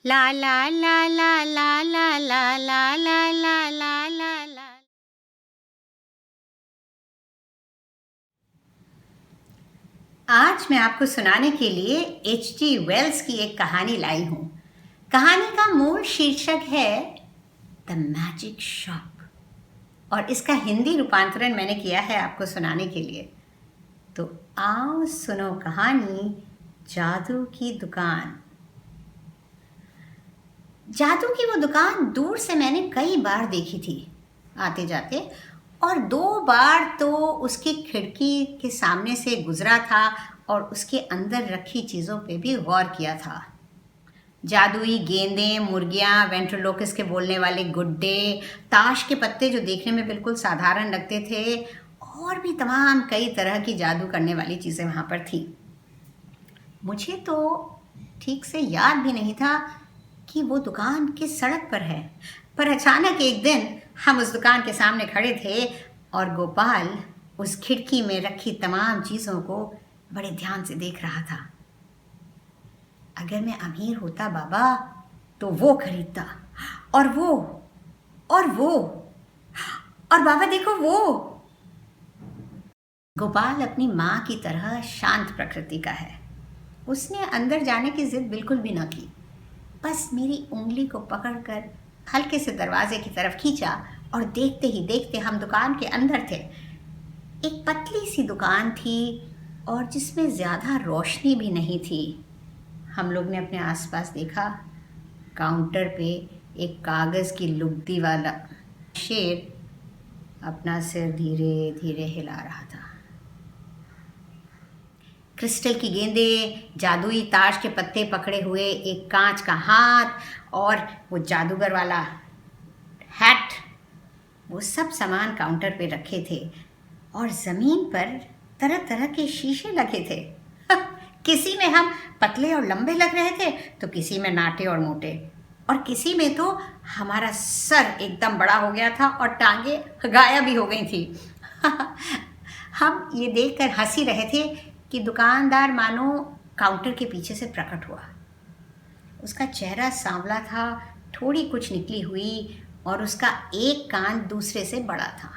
ला ला ला ला ला ला ला ला ला ला ला ला ला। आज मैं आपको सुनाने के लिए H.G. वेल्स की एक कहानी लाई हूँ। कहानी का मूल शीर्षक है द मैजिक शॉप और इसका हिंदी रूपांतरण मैंने किया है आपको सुनाने के लिए। तो आओ सुनो कहानी जादू की दुकान। जादू की वो दुकान दूर से मैंने कई बार देखी थी आते जाते, और 2 बार तो उसकी खिड़की के सामने से गुजरा था और उसके अंदर रखी चीज़ों पे भी गौर किया था। जादुई गेंदें, मुर्गियाँ, वेंट्रोलोकस के बोलने वाले गुड्डे, ताश के पत्ते जो देखने में बिल्कुल साधारण लगते थे, और भी तमाम कई तरह की जादू करने वाली चीज़ें वहाँ पर थी। मुझे तो ठीक से याद भी नहीं था कि वो दुकान किस सड़क पर है, पर अचानक एक दिन हम उस दुकान के सामने खड़े थे और गोपाल उस खिड़की में रखी तमाम चीज़ों को बड़े ध्यान से देख रहा था। अगर मैं अमीर होता बाबा तो वो खरीदता, और वो और बाबा देखो वो। गोपाल अपनी माँ की तरह शांत प्रकृति का है। उसने अंदर जाने की जिद बिल्कुल भी न की, बस मेरी उंगली को पकड़कर हल्के से दरवाजे की तरफ खींचा और देखते ही देखते हम दुकान के अंदर थे। एक पतली सी दुकान थी और जिसमें ज़्यादा रोशनी भी नहीं थी। हम लोग ने अपने आसपास देखा। काउंटर पे एक कागज़ की लुगदी वाला शेर अपना सिर धीरे धीरे हिला रहा था। क्रिस्टल की गेंदें, जादुई ताश के पत्ते पकड़े हुए एक कांच का हाथ और वो जादूगर वाला हैट, वो सब सामान काउंटर पे रखे थे। और ज़मीन पर तरह तरह के शीशे लगे थे। किसी में हम पतले और लंबे लग रहे थे, तो किसी में नाटे और मोटे, और किसी में तो हमारा सर एकदम बड़ा हो गया था और टांगें गायब भी हो गई थी। हम ये देखकर हंसी रहे थे कि दुकानदार मानो काउंटर के पीछे से प्रकट हुआ। उसका चेहरा सांवला था, थोड़ी कुछ निकली हुई, और उसका एक कान दूसरे से बड़ा था।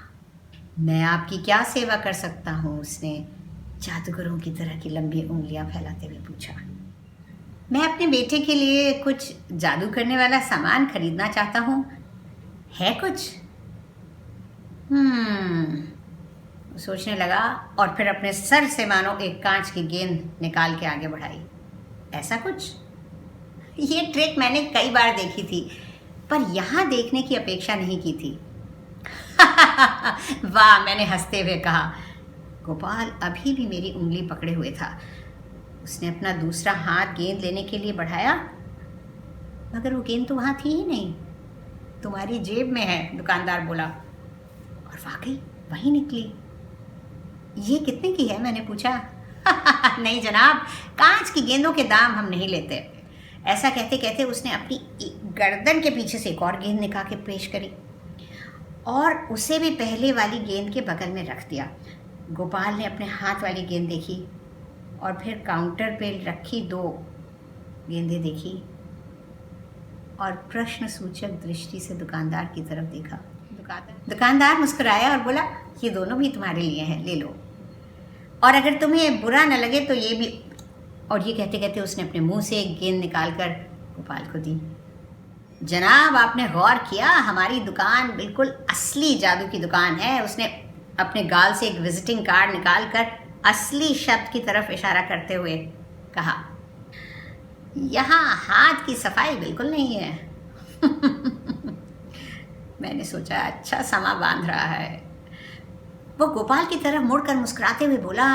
मैं आपकी क्या सेवा कर सकता हूँ? उसने जादूगरों की तरह की लंबी उंगलियां फैलाते हुए पूछा। मैं अपने बेटे के लिए कुछ जादू करने वाला सामान खरीदना चाहता हूँ, है कुछ? सोचने लगा और फिर अपने सर से मानो एक कांच की गेंद निकाल के आगे बढ़ाई। ऐसा कुछ? ये ट्रिक मैंने कई बार देखी थी, पर यहाँ देखने की अपेक्षा नहीं की थी। वाह, मैंने हंसते हुए कहा। गोपाल अभी भी मेरी उंगली पकड़े हुए था। उसने अपना दूसरा हाथ गेंद लेने के लिए बढ़ाया, मगर वो गेंद तो वहाँ थी ही नहीं। तुम्हारी जेब में है, दुकानदार बोला, और वाकई वही निकली। ये कितने की है? मैंने पूछा। नहीं जनाब, कांच की गेंदों के दाम हम नहीं लेते। ऐसा कहते कहते उसने अपनी गर्दन के पीछे से एक और गेंद निकाल के पेश करी और उसे भी पहले वाली गेंद के बगल में रख दिया। गोपाल ने अपने हाथ वाली गेंद देखी और फिर काउंटर पे रखी 2 गेंदें देखी और प्रश्न सूचक दृष्टि से दुकानदार की तरफ देखा। दुकानदार मुस्कुराया और बोला, ये दोनों भी तुम्हारे लिए हैं, ले लो, और अगर तुम्हें बुरा न लगे तो ये भी। और ये कहते कहते उसने अपने मुंह से एक गेंद निकालकर गोपाल को दी। जनाब, आपने गौर किया? हमारी दुकान बिल्कुल असली जादू की दुकान है। उसने अपने गाल से एक विजिटिंग कार्ड निकालकर असली शब्द की तरफ इशारा करते हुए कहा। यहाँ हाथ की सफाई बिल्कुल नहीं है। मैंने सोचा अच्छा समा बांध रहा है। वो गोपाल की तरफ मुड़कर मुस्कुराते हुए बोला,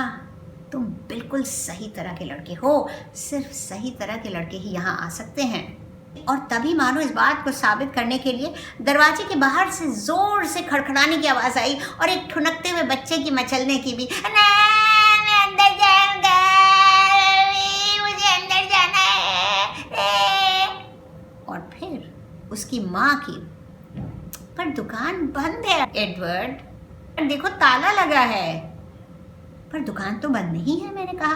तुम बिल्कुल सही तरह के लड़के हो। सिर्फ सही तरह के लड़के ही यहाँ आ सकते हैं। और तभी मानो इस बात को साबित करने के लिए दरवाजे के बाहर से जोर से खड़खड़ाने की आवाज आई और एक ठुनकते हुए बच्चे की मचलने की भी। मैं अंदर जाऊंगा, मुझे अंदर जाना है। और फिर उसकी माँ की, पर दुकान बंद है एडवर्ड, देखो ताला लगा है। पर दुकान तो बंद नहीं है, मैंने कहा।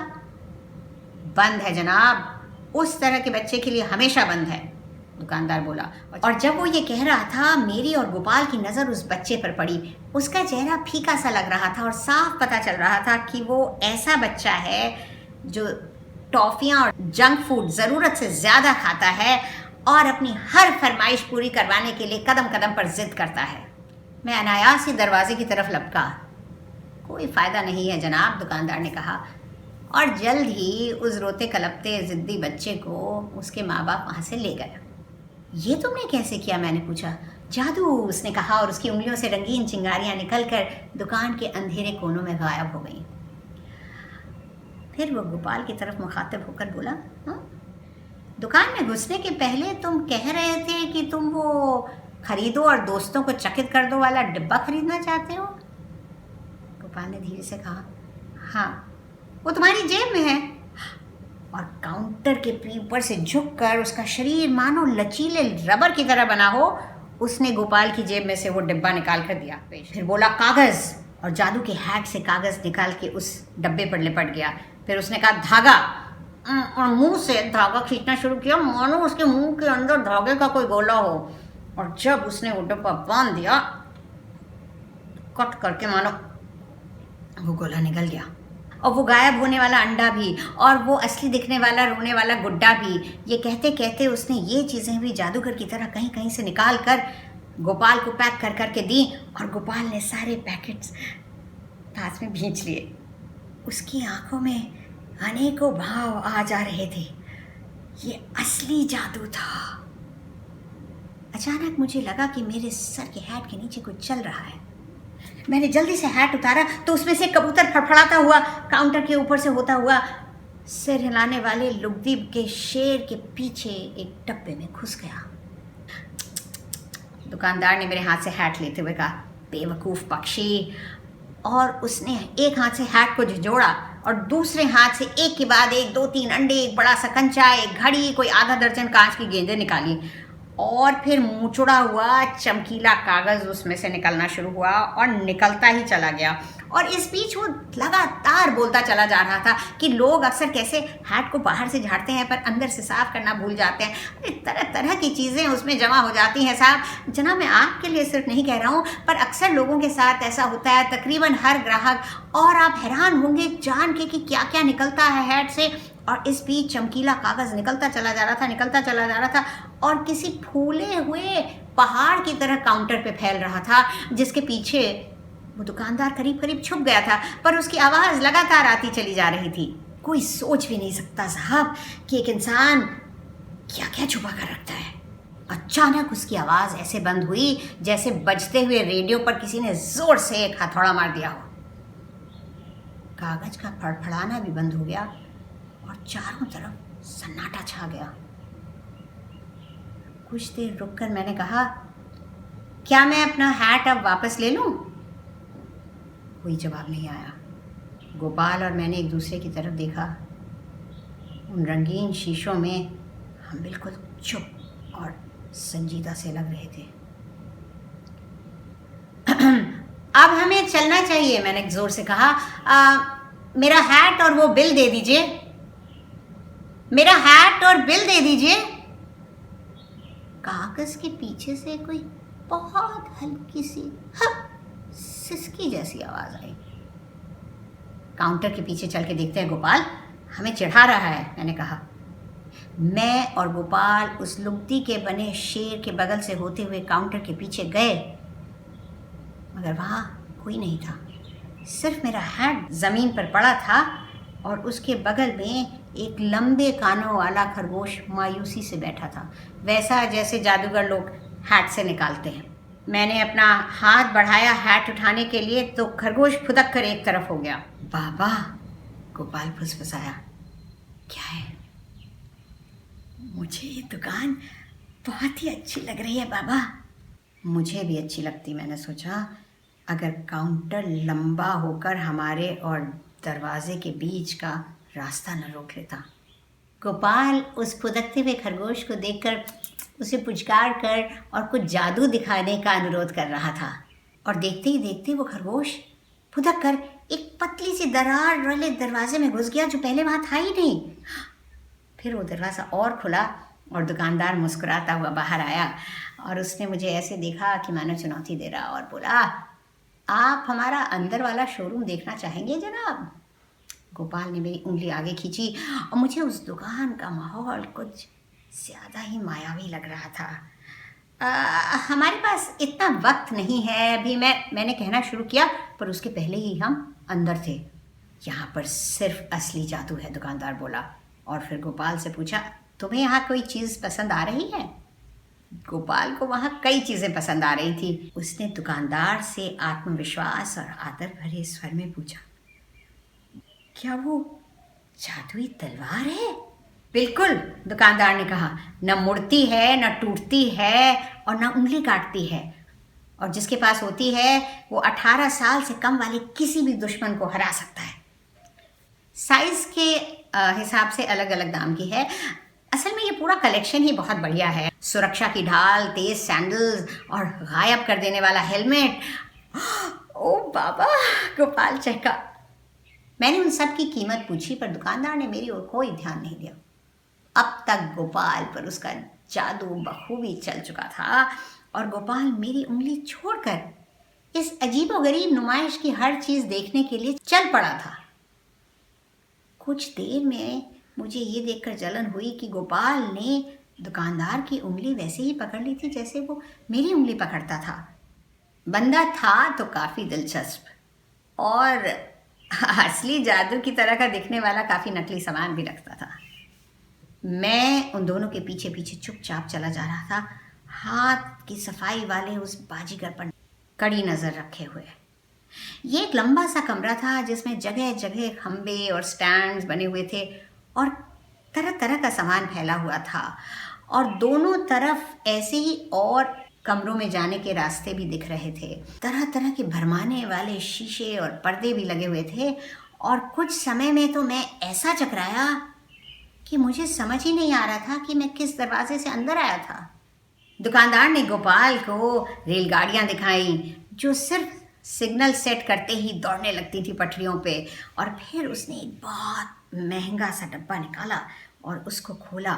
बंद है जनाब, उस तरह के बच्चे के लिए हमेशा बंद है। दुकानदार बोला। और जब वो ये कह रहा था, मेरी और गोपाल की नज़र उस बच्चे पर पड़ी। उसका चेहरा फीका सा लग रहा था और साफ पता चल रहा था कि वो ऐसा बच्चा है जो टॉफ़ियाँ और जंक फूड ज़रूरत से ज़्यादा खाता है और अपनी हर फरमाइश पूरी करवाने के लिए कदम कदम पर जिद करता है। मैं अनायास ही दरवाजे की तरफ लपका। कोई फ़ायदा नहीं है जनाब, दुकानदार ने कहा, और जल्द ही उस रोते कलपते ज़िद्दी बच्चे को उसके माँ बाप वहाँ से ले गए। ये तुमने कैसे किया, मैंने पूछा। जादू, उसने कहा, और उसकी उंगलियों से रंगीन चिंगारियाँ निकलकर दुकान के अंधेरे कोनों में गायब हो गईं। फिर वो गोपाल की तरफ मुखातिब होकर बोला, हाँ, दुकान में घुसने के पहले तुम कह रहे थे कि तुम वो खरीदो और दोस्तों को चकित कर दो वाला डिब्बा खरीदना चाहते हो। गोपाल ने धीरे से कहा, हाँ, वो तुम्हारी जेब में है। और काउंटर के ऊपर से झुककर, उसका शरीर मानो लचीले रबर की तरह बना हो, उसने गोपाल की जेब में से वो डिब्बा निकाल कर दिया। फिर बोला, कागज़, और जादू के हैट से कागज़ निकाल के उस डब्बे पर लिपट गया। फिर उसने कहा, धागा, और मुंह से धागा खींचना शुरू किया, मानो उसके मुंह के अंदर धागे का कोई गोला हो। और जब उसने वो डब्बा बांध दिया, कट करके मानो वो गोला निकल गया, और वो गायब होने वाला अंडा भी, और वो असली दिखने वाला रोने वाला गुड्डा भी। ये कहते कहते उसने ये चीज़ें भी जादूगर की तरह कहीं कहीं से निकाल कर गोपाल को पैक कर करके दी, और गोपाल ने सारे पैकेट्स पास में भींच लिए। उसकी आंखों में अनेकों भाव आ जा रहे थे। ये असली जादू था। अचानक मुझे लगा कि मेरे सर के हैट के नीचे कुछ चल रहा है। मैंने जल्दी से हैट उतारा तो उसमें से कबूतर फड़फड़ाता हुआ काउंटर के ऊपर से होता हुआ सिर हिलाने वाले लुगदी के शेर के पीछे एक डब्बे में घुस गया। दुकानदार ने मेरे हाथ से हैट लेते हुए कहा, बेवकूफ़ पक्षी। और उसने एक हाथ से हैट को झिझोड़ा और दूसरे हाथ से एक के बाद एक 2-3 अंडे, एक बड़ा सा कंचा, एक घड़ी, कोई आधा दर्जन कांच की गेंदें निकाली, और फिर मुचड़ा हुआ चमकीला कागज़ उसमें से निकलना शुरू हुआ और निकलता ही चला गया। और इस बीच वो लगातार बोलता चला जा रहा था कि लोग अक्सर कैसे हैट को बाहर से झाड़ते हैं पर अंदर से साफ करना भूल जाते हैं। अरे तरह तरह की चीज़ें उसमें जमा हो जाती हैं साहब। जनाब, मैं आपके लिए सिर्फ नहीं कह रहा हूँ, पर अक्सर लोगों के साथ ऐसा होता है, तकरीबन हर ग्राहक। और आप हैरान होंगे जान के कि क्या क्या निकलता है हैट से। और इस बीच चमकीला कागज़ निकलता चला जा रहा था और किसी फूले हुए पहाड़ की तरह काउंटर पे फैल रहा था, जिसके पीछे वो दुकानदार करीब करीब छुप गया था, पर उसकी आवाज़ लगातार आती चली जा रही थी। कोई सोच भी नहीं सकता साहब कि एक इंसान क्या क्या छुपा कर रखता है। अचानक उसकी आवाज़ ऐसे बंद हुई जैसे बजते हुए रेडियो पर किसी ने ज़ोर से एक हथौड़ा मार दिया हो। कागज़ का फड़फड़ाना भी बंद हो गया और चारों तरफ सन्नाटा छा गया। कुछ देर रुककर मैंने कहा, क्या मैं अपना हैट अब वापस ले लूं? कोई जवाब नहीं आया। गोपाल और मैंने एक दूसरे की तरफ देखा। उन रंगीन शीशों में हम बिल्कुल चुप और संजीदा से लग रहे थे। अब हमें चलना चाहिए, मैंने जोर से कहा। मेरा हैट और वो बिल दे दीजिए। मेरा हैट और बिल दे दीजिए। कागज के पीछे से कोई बहुत हल्की सी सिसकी जैसी आवाज आई। काउंटर के पीछे चल के देखते हैं गोपाल, हमें चिढ़ा रहा है, मैंने कहा। मैं और गोपाल उस लुगदी के बने शेर के बगल से होते हुए काउंटर के पीछे गए, मगर वहाँ कोई नहीं था। सिर्फ मेरा हैट ज़मीन पर पड़ा था और उसके बगल में एक लंबे कानों वाला खरगोश मायूसी से बैठा था, वैसा जैसे जादूगर लोग हैट से निकालते हैं। मैंने अपना हाथ बढ़ाया हैट उठाने के लिए तो खरगोश फुदक कर एक तरफ हो गया। बाबा, गोपाल फुसफुसाया, क्या है? मुझे ये दुकान बहुत ही अच्छी लग रही है बाबा। मुझे भी अच्छी लगती। मैंने सोचा अगर काउंटर लंबा होकर हमारे और दरवाजे के बीच का रास्ता न रोक लेता। गोपाल उस फुदकते हुए खरगोश को देखकर उसे पुचकार कर और कुछ जादू दिखाने का अनुरोध कर रहा था, और देखते ही देखते वो खरगोश फुदक कर एक पतली सी दरार वाले दरवाजे में घुस गया जो पहले वहाँ था ही नहीं। फिर वो दरवाज़ा और खुला और दुकानदार मुस्कुराता हुआ बाहर आया और उसने मुझे ऐसे देखा कि मानो चुनौती दे रहा, और बोला, आप हमारा अंदर वाला शोरूम देखना चाहेंगे जनाब? गोपाल ने मेरी उंगली आगे खींची और मुझे उस दुकान का माहौल कुछ ज़्यादा ही मायावी लग रहा था। हमारे पास इतना वक्त नहीं है अभी, मैंने कहना शुरू किया, पर उसके पहले ही हम अंदर थे। यहाँ पर सिर्फ असली जादू है, दुकानदार बोला, और फिर गोपाल से पूछा, तुम्हें यहाँ कोई चीज़ पसंद आ रही है? गोपाल को वहाँ कई चीज़ें पसंद आ रही थी। उसने दुकानदार से आत्मविश्वास और आदर भरे स्वर में पूछा, क्या वो जादुई तलवार है? बिल्कुल, दुकानदार ने कहा, न मुड़ती है, न टूटती है, और न उंगली काटती है, और जिसके पास होती है वो 18 साल से कम वाले किसी भी दुश्मन को हरा सकता है। साइज के हिसाब से अलग अलग दाम की है। असल में ये पूरा कलेक्शन ही बहुत बढ़िया है। सुरक्षा की ढाल, तेज सैंडल्स और गायब कर देने वाला हेलमेट। ओ बाबा, गोपाल चहका। मैंने उन सब की कीमत पूछी, पर दुकानदार ने मेरी ओर कोई ध्यान नहीं दिया। अब तक गोपाल पर उसका जादू बखूबी चल चुका था, और गोपाल मेरी उंगली छोड़कर इस अजीबोगरीब नुमाइश की हर चीज़ देखने के लिए चल पड़ा था। कुछ देर में मुझे ये देखकर जलन हुई कि गोपाल ने दुकानदार की उंगली वैसे ही पकड़ ली थी जैसे वो मेरी उंगली पकड़ता था। बंदा था तो काफ़ी दिलचस्प, और असली जादू की तरह का दिखने वाला काफ़ी नकली सामान भी रखता था। मैं उन दोनों के पीछे पीछे चुपचाप चला जा रहा था, हाथ की सफाई वाले उस बाजीगर पर कड़ी नज़र रखे हुए। ये एक लंबा सा कमरा था जिसमें जगह जगह खंबे और स्टैंड्स बने हुए थे, और तरह तरह का सामान फैला हुआ था, और दोनों तरफ ऐसे ही और कमरों में जाने के रास्ते भी दिख रहे थे। तरह तरह के भरमाने वाले शीशे और पर्दे भी लगे हुए थे, और कुछ समय में तो मैं ऐसा चकराया कि मुझे समझ ही नहीं आ रहा था कि मैं किस दरवाजे से अंदर आया था। दुकानदार ने गोपाल को रेलगाड़ियाँ दिखाई जो सिर्फ सिग्नल सेट करते ही दौड़ने लगती थी पटरियों पे, और फिर उसने एक बहुत महंगा सा डब्बा निकाला और उसको खोला,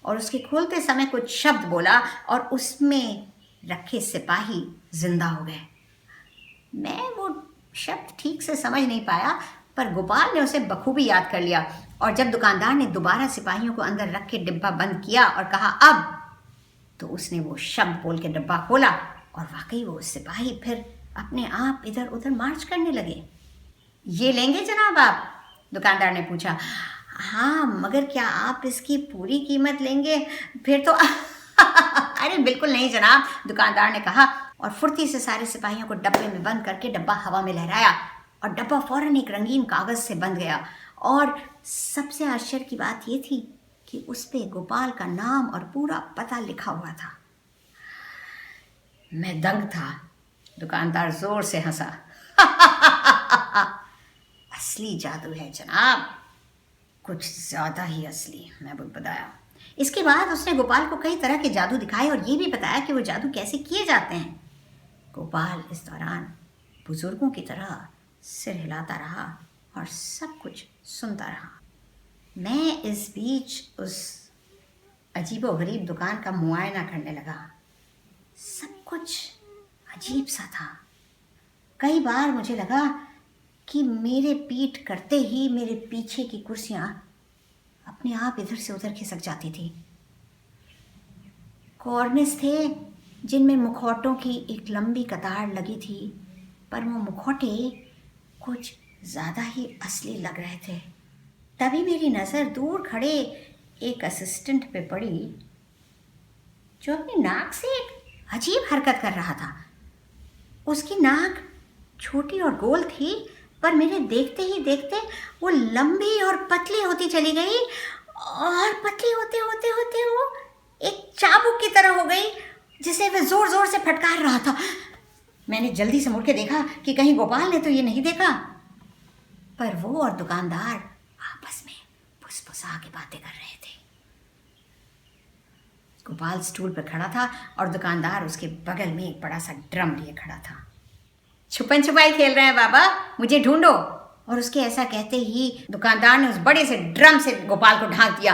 और उसके खोलते समय कुछ शब्द बोला, और उसमें रखे सिपाही जिंदा हो गए। मैं वो शब्द ठीक से समझ नहीं पाया, पर गोपाल ने उसे बखूबी याद कर लिया, और जब दुकानदार ने दोबारा सिपाहियों को अंदर रख के डिब्बा बंद किया और कहा अब, तो उसने वो शब्द बोल के डिब्बा खोला, और वाकई वो सिपाही फिर अपने आप इधर उधर मार्च करने लगे। ये लेंगे जनाब आप? दुकानदार ने पूछा। हाँ, मगर क्या आप इसकी पूरी कीमत लेंगे? फिर तो अरे बिल्कुल नहीं जनाब, दुकानदार ने कहा, और फुर्ती से सारे सिपाहियों को डब्बे में बंद करके डब्बा हवा में लहराया, और डब्बा फौरन एक रंगीन कागज से बंध गया। और सबसे आश्चर्य की बात यह थी कि उस पे गोपाल का नाम और पूरा पता लिखा हुआ था। मैं दंग था। दुकानदार जोर से हंसा। असली जादू है जनाब, कुछ ज्यादा ही असली, मैं बताया। इसके बाद उसने गोपाल को कई तरह के जादू दिखाए और ये भी बताया कि वो जादू कैसे किए जाते हैं। गोपाल इस दौरान बुजुर्गों की तरह सिर हिलाता रहा और सब कुछ सुनता रहा। मैं इस बीच उस अजीबोगरीब दुकान का मुआयना करने लगा। सब कुछ अजीब सा था। कई बार मुझे लगा कि मेरे पीठ करते ही मेरे पीछे की कुर्सियां अपने आप इधर से उधर खिसक जाती थी। कॉर्निस थे जिनमें मुखौटों की एक लंबी कतार लगी थी, पर वो मुखौटे कुछ ज़्यादा ही असली लग रहे थे। तभी मेरी नज़र दूर खड़े एक असिस्टेंट पे पड़ी जो अपनी नाक से एक अजीब हरकत कर रहा था। उसकी नाक छोटी और गोल थी, पर मेरे देखते ही देखते वो लंबी और पतली होती चली गई, और पतली होते होते होते वो एक चाबुक की तरह हो गई जिसे वह जोर जोर से फटकार रहा था। मैंने जल्दी से मुड़ के देखा कि कहीं गोपाल ने तो ये नहीं देखा, पर वो और दुकानदार आपस में फुसफुसा के बातें कर रहे थे। गोपाल स्टूल पर खड़ा था और दुकानदार उसके बगल में एक बड़ा सा ड्रम लिए खड़ा था। छुपन छुपाई खेल रहे हैं बाबा, मुझे ढूंढो। और उसके ऐसा कहते ही दुकानदार ने उस बड़े से ड्रम से गोपाल को ढांक दिया।